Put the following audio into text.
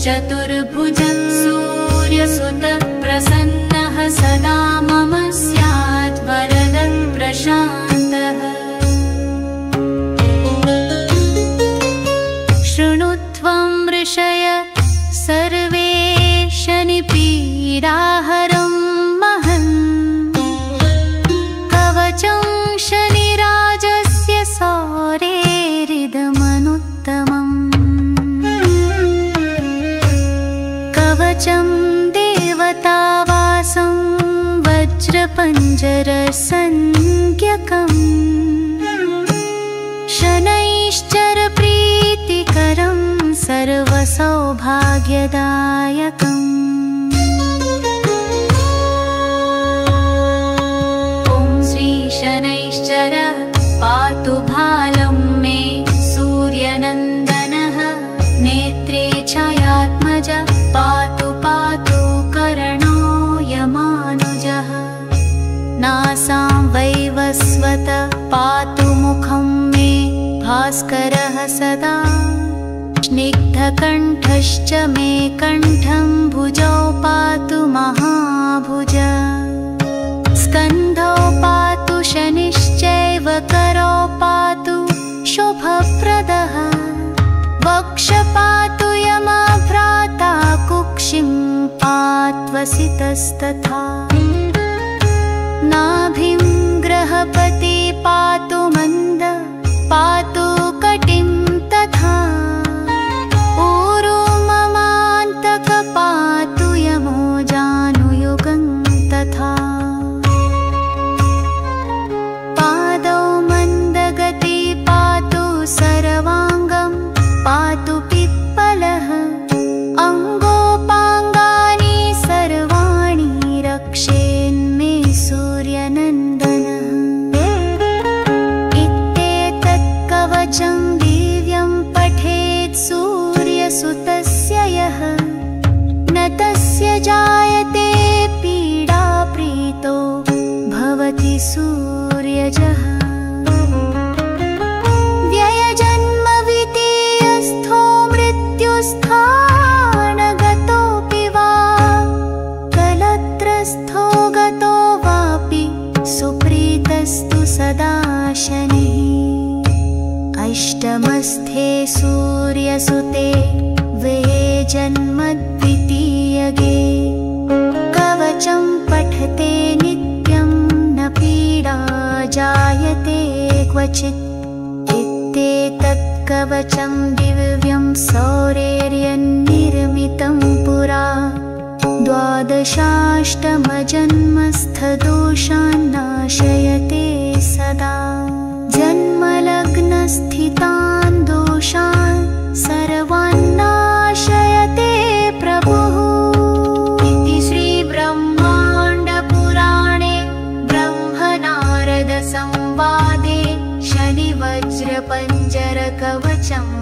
चतुर्भुजः सूर्यसुतः प्रसन्नः सदा मम स्यात् वरदः प्रशान्तः। शृणुत्वं ऋषय सर्वे शनिपीडाहरं महन् कवचं शनिराजस्य सौरेरिदमनुत्तमम्। कवचं देवतावासं वज्रपञ्जरसंज्ञकम् शनैश्चरप्रीतिकरं सर्वसौभाग्यदायकम्। ॐ श्री शनैश्चरः पातु भालं मे सूर्यनन्दनः नेत्रे छायात्मजः पातु पातु कर्णो यमानुजः। नासां वैवस्वतः पातु मुखं मे भास्करः सदा स्निग्धकण्ठश्च मे कण्ठं भुजौ पातु महाभुज। स्कन्धौ पातु शनिश्चैव करौ पातु शुभप्रदः वक्ष पातु यमभ्राता कुक्षिं पात्वसितस्तथा। नाभिं ग्रहपति पातु मन्द पातु कटिं तथा। ऊरु ममान्तक पातु यमो जानुयुगं तथा। पादौ मन्दगति पातु सर्वाङ्गं पातु पिप्पलः अङ्गोपाङ्गानि सर्वाणि रक्षेन्मे सूर्यनन्दनः। इत्येतत् कवचं दिव्यं पठेत् सूर्यसुतस्य यः न तस्य जायते पीडा प्रीतो भवति सूर्यजः। व्ययजन्मवितीयस्थो मृत्युस्थानगतोऽपि वा कलत्रस्थो गतो वापि सुप्रीतस्तु सदा शनिः। अष्टमस्थे सूर्यसुते व्यये जन्म द्वितीयगे कवचं पठते नित्यं न पीडा जायते क्वचित्। इत्येतत् कवचं दिव्यं सौरेर्यन्निर्मितं पुरा द्वादशाष्टमजन्मस्थदोषान् नाशयते सदा। जन्मलग्नस्थितान् दोषान् सर्वान् नाशयते प्रभुः। इति श्रीब्रह्माण्डपुराणे ब्रह्मनारदसंवादे शनिवज्रपञ्जरकवचम्